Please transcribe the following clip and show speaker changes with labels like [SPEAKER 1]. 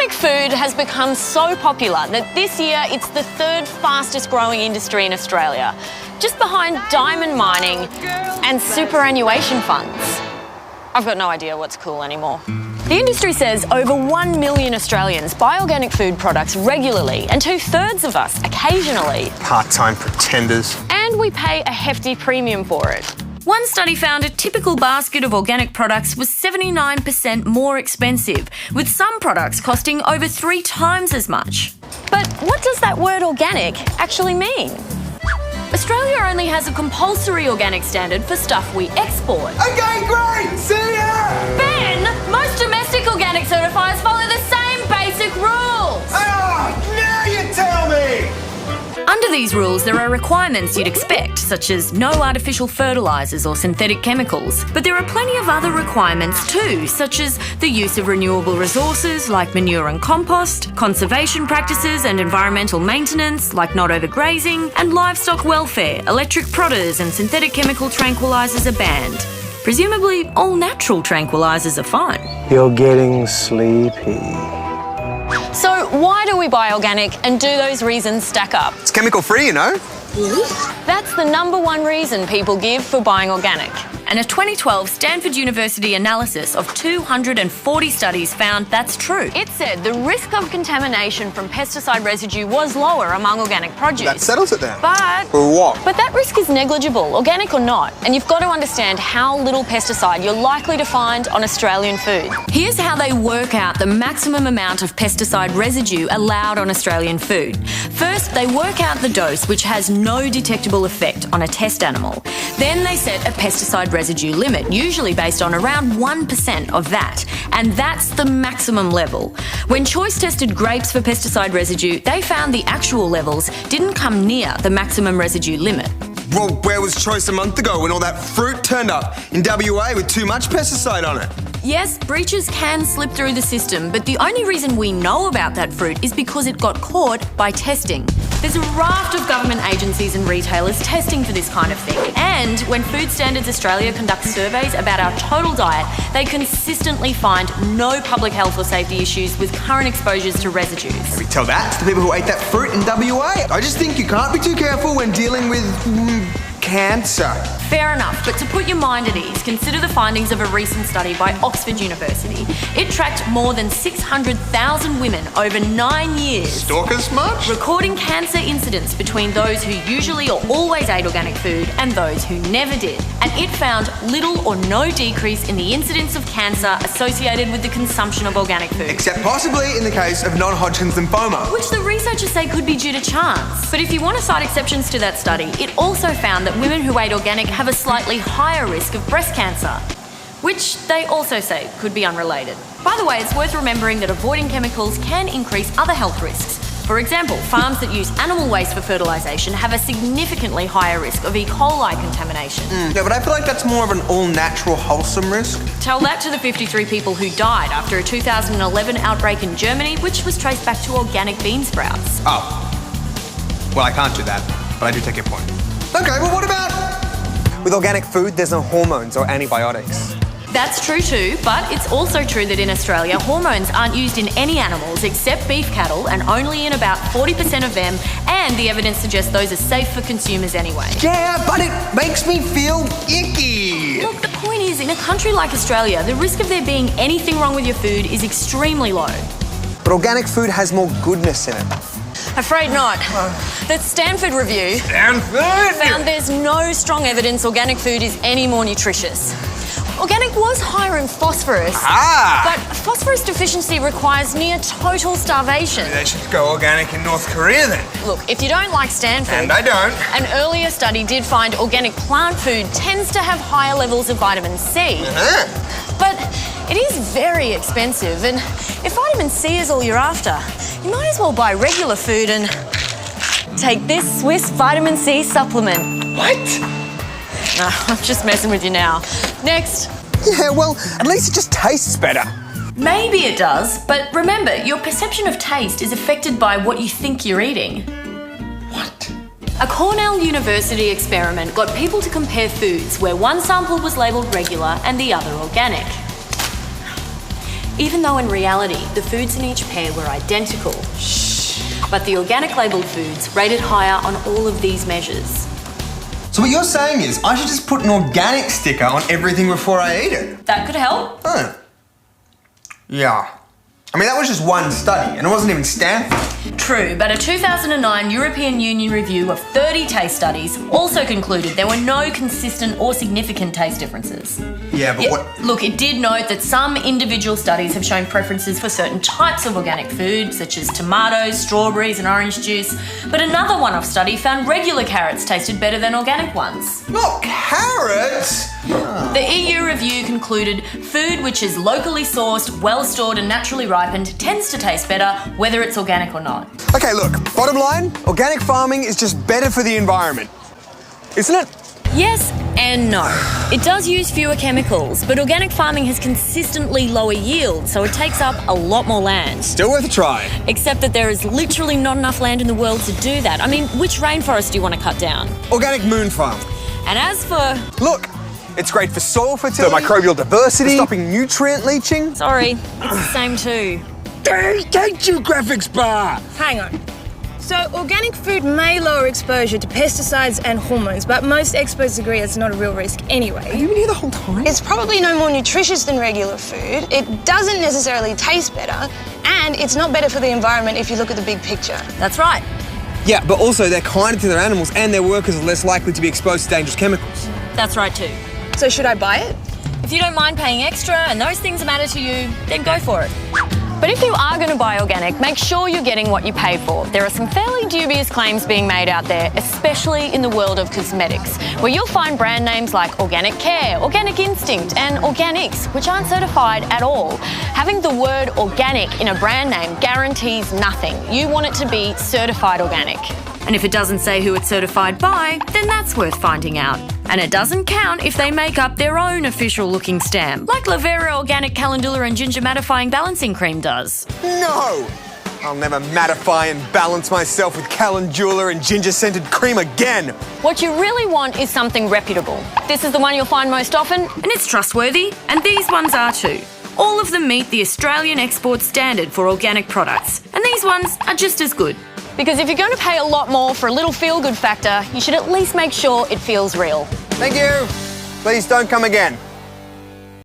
[SPEAKER 1] Organic food has become so popular that this year it's the third fastest growing industry in Australia, just behind diamond mining and superannuation funds. I've got no idea what's cool anymore. The industry says over 1 million Australians buy organic food products regularly and 2/3 of us occasionally.
[SPEAKER 2] Part-time pretenders.
[SPEAKER 1] And we pay a hefty premium for it. One study found a typical basket of organic products was 79% more expensive, with some products costing over 3 times as much. But what does that word organic actually mean? Australia only has a compulsory organic standard for stuff we export.
[SPEAKER 2] Okay, great! See ya!
[SPEAKER 1] Ben, most domestic organic certifiers follow the same basic rules.
[SPEAKER 2] Oh, now you tell me!
[SPEAKER 1] Under these rules, there are requirements you'd expect, such as no artificial fertilisers or synthetic chemicals. But there are plenty of other requirements too, such as the use of renewable resources like manure and compost, conservation practices and environmental maintenance like not overgrazing, and livestock welfare, electric prodders and synthetic chemical tranquilisers are banned. Presumably, all natural tranquilisers are fine.
[SPEAKER 2] You're getting sleepy.
[SPEAKER 1] So why do we buy organic, and do those reasons stack up?
[SPEAKER 2] It's chemical-free, you know.
[SPEAKER 1] That's the #1 reason people give for buying organic. And a 2012 Stanford University analysis of 240 studies found that's true. It said the risk of contamination from pesticide residue was lower among organic produce.
[SPEAKER 2] That settles it then.
[SPEAKER 1] But
[SPEAKER 2] For what?
[SPEAKER 1] But that risk is negligible, organic or not, and you've got to understand how little pesticide you're likely to find on Australian food. Here's how they work out the maximum amount of pesticide residue allowed on Australian food. First, they work out the dose, which has no detectable effect on a test animal. Then they set a pesticide residue limit, usually based on around 1% of that, and that's the maximum level. When Choice tested grapes for pesticide residue, they found the actual levels didn't come near the maximum residue limit.
[SPEAKER 2] Well, where was Choice a month ago when all that fruit turned up in WA with too much pesticide on it?
[SPEAKER 1] Yes, breaches can slip through the system, but the only reason we know about that fruit is because it got caught by testing. There's a raft of government agencies and retailers testing for this kind of thing. And when Food Standards Australia conducts surveys about our total diet, they consistently find no public health or safety issues with current exposures to residues.
[SPEAKER 2] We tell that to the people who ate that fruit in WA. I just think you can't be too careful when dealing with cancer.
[SPEAKER 1] Fair enough, but to put your mind at ease, consider the findings of a recent study by Oxford University. It tracked more than 600,000 women over 9 years.
[SPEAKER 2] Stalkers much?
[SPEAKER 1] Recording cancer incidents between those who usually or always ate organic food and those who never did. And it found little or no decrease in the incidence of cancer associated with the consumption of organic food.
[SPEAKER 2] Except possibly in the case of non-Hodgkin's lymphoma.
[SPEAKER 1] Which the researchers say could be due to chance. But if you want to cite exceptions to that study, it also found that women who ate organic have a slightly higher risk of breast cancer, which they also say could be unrelated. By the way, it's worth remembering that avoiding chemicals can increase other health risks. For example, farms that use animal waste for fertilisation have a significantly higher risk of E. coli contamination.
[SPEAKER 2] Yeah, but I feel like that's more of an all-natural, wholesome risk.
[SPEAKER 1] Tell that to the 53 people who died after a 2011 outbreak in Germany, which was traced back to organic bean sprouts.
[SPEAKER 2] Oh. Well, I can't do that, but I do take your point. Okay, well, what about... With organic food, there's no hormones or antibiotics.
[SPEAKER 1] That's true too, but it's also true that in Australia, hormones aren't used in any animals except beef cattle, and only in about 40% of them, and the evidence suggests those are safe for consumers anyway.
[SPEAKER 2] Yeah, but it makes me feel icky.
[SPEAKER 1] Look, the point is, in a country like Australia, the risk of there being anything wrong with your food is extremely low.
[SPEAKER 2] But organic food has more goodness in it.
[SPEAKER 1] Afraid not. The Stanford review found there's no strong evidence organic food is any more nutritious. Organic was higher in phosphorus, but phosphorus deficiency requires near total starvation.
[SPEAKER 2] They should go organic in North Korea then.
[SPEAKER 1] Look, if you don't like Stanford...
[SPEAKER 2] And I don't.
[SPEAKER 1] An earlier study did find organic plant food tends to have higher levels of vitamin C. But it is very expensive, and if vitamin C is all you're after, you might as well buy regular food and take this Swiss vitamin C supplement.
[SPEAKER 2] What?
[SPEAKER 1] No, I'm just messing with you now. Next.
[SPEAKER 2] Yeah, well, at least it just tastes better.
[SPEAKER 1] Maybe it does, but remember, your perception of taste is affected by what you think you're eating.
[SPEAKER 2] What?
[SPEAKER 1] A Cornell University experiment got people to compare foods where one sample was labelled regular and the other organic. even though in reality the foods in each pair were identical. But the organic labelled foods rated higher on all of these measures.
[SPEAKER 2] So what you're saying is I should just put an organic sticker on everything before I eat it?
[SPEAKER 1] That could help.
[SPEAKER 2] Huh. Yeah. I mean, that was just one study, and it wasn't even Stanford.
[SPEAKER 1] True, but a 2009 European Union review of 30 taste studies also concluded there were no consistent or significant taste differences.
[SPEAKER 2] Yeah, but what...
[SPEAKER 1] Look, it did note that some individual studies have shown preferences for certain types of organic food, such as tomatoes, strawberries and orange juice, but another one-off study found regular carrots tasted better than organic ones.
[SPEAKER 2] Not carrots!
[SPEAKER 1] The EU review concluded food which is locally sourced, well-stored and naturally ripened tends to taste better whether it's organic or not.
[SPEAKER 2] Okay, look, bottom line, organic farming is just better for the environment. Isn't it?
[SPEAKER 1] Yes and no. It does use fewer chemicals, but organic farming has consistently lower yields, so it takes up a lot more land.
[SPEAKER 2] Still worth a try.
[SPEAKER 1] Except that there is literally not enough land in the world to do that. I mean, which rainforest do you want to cut down?
[SPEAKER 2] Organic moon farm.
[SPEAKER 1] And as for...
[SPEAKER 2] Look, it's great for soil fertility, for microbial diversity, for stopping nutrient leaching.
[SPEAKER 1] Sorry, it's the same too.
[SPEAKER 3] Thank you, graphics bar!
[SPEAKER 4] Hang on. So, organic food may lower exposure to pesticides and hormones, but most experts agree it's not a real risk anyway.
[SPEAKER 2] Have you been here the whole time?
[SPEAKER 4] It's probably no more nutritious than regular food, it doesn't necessarily taste better, and it's not better for the environment if you look at the big picture.
[SPEAKER 1] That's right.
[SPEAKER 2] Yeah, but also they're kinder to their animals and their workers are less likely to be exposed to dangerous chemicals.
[SPEAKER 1] That's right too.
[SPEAKER 4] So should I buy it?
[SPEAKER 1] If you don't mind paying extra and those things matter to you, then go for it. But if you are going to buy organic, make sure you're getting what you pay for. There are some fairly dubious claims being made out there, especially in the world of cosmetics, where you'll find brand names like Organic Care, Organic Instinct and Organics, which aren't certified at all. Having the word organic in a brand name guarantees nothing. You want it to be certified organic. And if it doesn't say who it's certified by, then that's worth finding out. And it doesn't count if they make up their own official-looking stamp, like Lavera Organic Calendula and Ginger Mattifying Balancing Cream does.
[SPEAKER 2] No! I'll never mattify and balance myself with calendula and ginger-scented cream again.
[SPEAKER 1] What you really want is something reputable. This is the one you'll find most often, and it's trustworthy, and these ones are too. All of them meet the Australian export standard for organic products, and these ones are just as good. Because if you're going to pay a lot more for a little feel-good factor, you should at least make sure it feels real.
[SPEAKER 2] Thank you. Please don't come again.